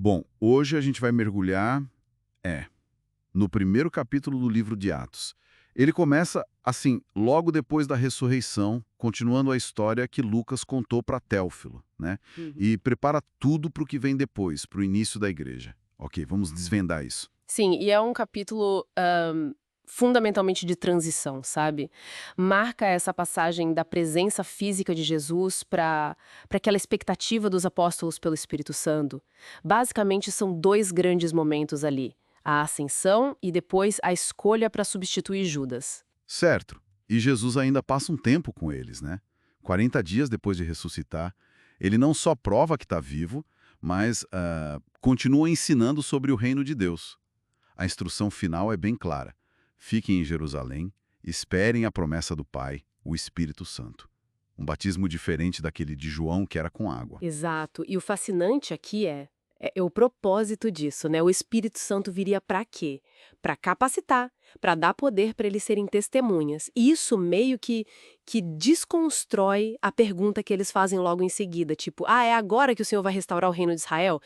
Bom, hoje a gente vai mergulhar, é, no primeiro capítulo do livro de Atos. Ele começa, assim, logo depois da ressurreição, continuando a história que Lucas contou para Teófilo, né? Uhum. E prepara tudo para o que vem depois, para o início da igreja. Ok, vamos desvendar isso. Sim, e é um capítulo, fundamentalmente de transição, sabe. Marca essa passagem da presença física de Jesus para aquela expectativa dos apóstolos pelo Espírito Santo. Basicamente, são 2 grandes momentos ali, a ascensão e depois a escolha para substituir Judas. Certo. E Jesus ainda passa um tempo com eles, né? 40 dias depois de ressuscitar, ele não só prova que está vivo, mas continua ensinando sobre o reino de Deus. A instrução final é bem clara. Fiquem em Jerusalém, esperem a promessa do Pai, o Espírito Santo. Um batismo diferente daquele de João, que era com água. Exato. E o fascinante aqui é o propósito disso, né? O Espírito Santo viria para quê? Para capacitar, para dar poder para eles serem testemunhas. E isso meio que desconstrói a pergunta que eles fazem logo em seguida, tipo, é agora que o Senhor vai restaurar o reino de Israel?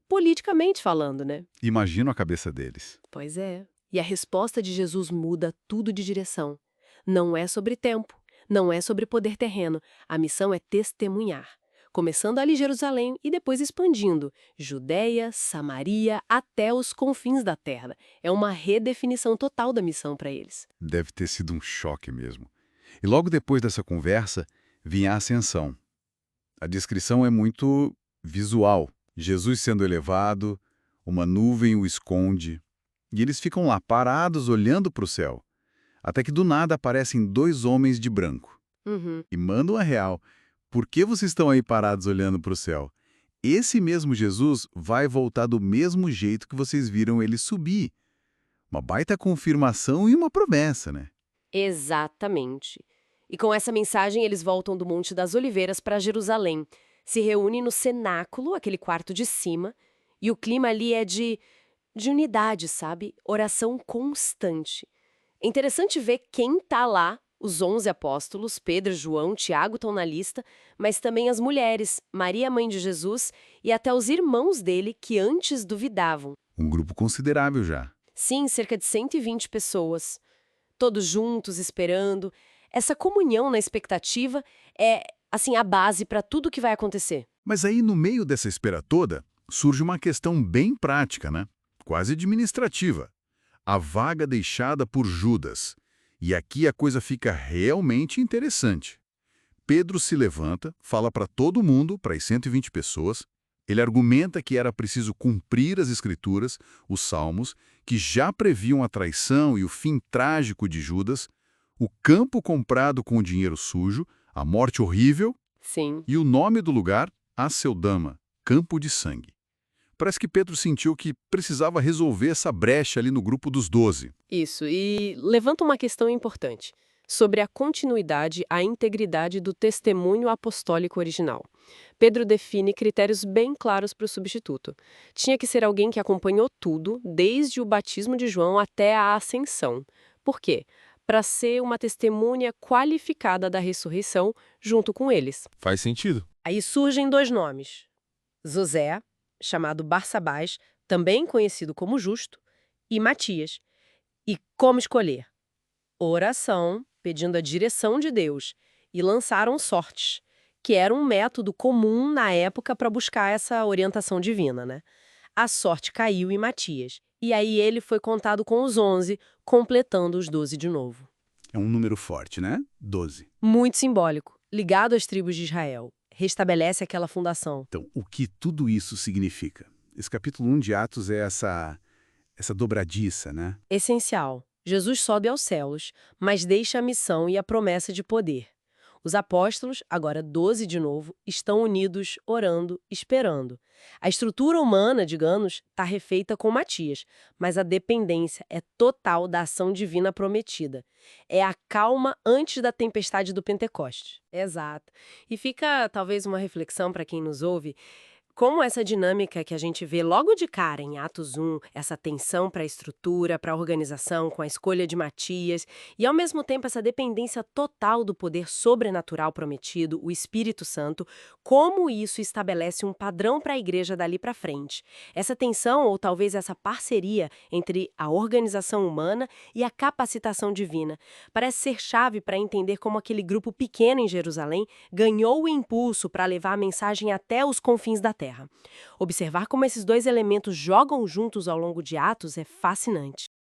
Politicamente falando, né? Imagino a cabeça deles. Pois é. E a resposta de Jesus muda tudo de direção. Não é sobre tempo, não é sobre poder terreno. A missão é testemunhar. Começando ali em Jerusalém e depois expandindo. Judéia, Samaria, até os confins da terra. É uma redefinição total da missão para eles. Deve ter sido um choque mesmo. E logo depois dessa conversa, vinha a ascensão. A descrição é muito visual. Jesus sendo elevado, uma nuvem o esconde, e eles ficam lá parados olhando para o céu. Até que do nada aparecem dois homens de branco Uhum. e mandam a real. Por que vocês estão aí parados olhando para o céu? Esse mesmo Jesus vai voltar do mesmo jeito que vocês viram ele subir. Uma baita confirmação e uma promessa, né? Exatamente. E com essa mensagem, eles voltam do Monte das Oliveiras para Jerusalém. Se reúnem no cenáculo, aquele quarto de cima, e o clima ali é de unidade, sabe? Oração constante. É interessante ver quem tá lá. Os 11 apóstolos, Pedro, João, Tiago estão na lista, mas também as mulheres, Maria, mãe de Jesus, e até os irmãos dele que antes duvidavam. Um grupo considerável já. Sim, cerca de 120 pessoas, todos juntos, esperando. Essa comunhão na expectativa é, assim, a base para tudo que vai acontecer. Mas aí, no meio dessa espera toda, surge uma questão bem prática, né? Quase administrativa. A vaga deixada por Judas. E aqui a coisa fica realmente interessante. Pedro se levanta, fala para todo mundo, para as 120 pessoas. Ele argumenta que era preciso cumprir as escrituras, os salmos, que já previam a traição e o fim trágico de Judas, o campo comprado com o dinheiro sujo, a morte horrível Sim. e o nome do lugar, Aceldama, Campo de Sangue. Parece que Pedro sentiu que precisava resolver essa brecha ali no grupo dos 12. Isso, e levanta uma questão importante sobre a continuidade, a integridade do testemunho apostólico original. Pedro define critérios bem claros para o substituto. Tinha que ser alguém que acompanhou tudo, desde o batismo de João até a ascensão. Por quê? Para ser uma testemunha qualificada da ressurreição junto com eles. Faz sentido. Aí surgem 2 nomes: José, chamado Barsabás, também conhecido como Justo, e Matias. E como escolher? Oração, pedindo a direção de Deus, e lançaram sortes, que era um método comum na época para buscar essa orientação divina, né? A sorte caiu em Matias, e aí ele foi contado com os 11, completando os 12 de novo. É um número forte, né? 12. Muito simbólico, ligado às tribos de Israel. Restabelece aquela fundação. Então, o que tudo isso significa? Esse capítulo 1 de Atos é essa dobradiça, né? Essencial. Jesus sobe aos céus, mas deixa a missão e a promessa de poder. Os apóstolos, agora 12 de novo, estão unidos, orando, esperando. A estrutura humana, digamos, está refeita com Matias, mas a dependência é total da ação divina prometida. É a calma antes da tempestade do Pentecoste. Exato. E fica talvez uma reflexão para quem nos ouve. Como essa dinâmica que a gente vê logo de cara em Atos 1, essa tensão para a estrutura, para a organização, com a escolha de Matias, e ao mesmo tempo essa dependência total do poder sobrenatural prometido, o Espírito Santo, como isso estabelece um padrão para a igreja dali para frente. Essa tensão, ou talvez essa parceria entre a organização humana e a capacitação divina, parece ser chave para entender como aquele grupo pequeno em Jerusalém ganhou o impulso para levar a mensagem até os confins da terra. Observar como esses dois elementos jogam juntos ao longo de Atos é fascinante.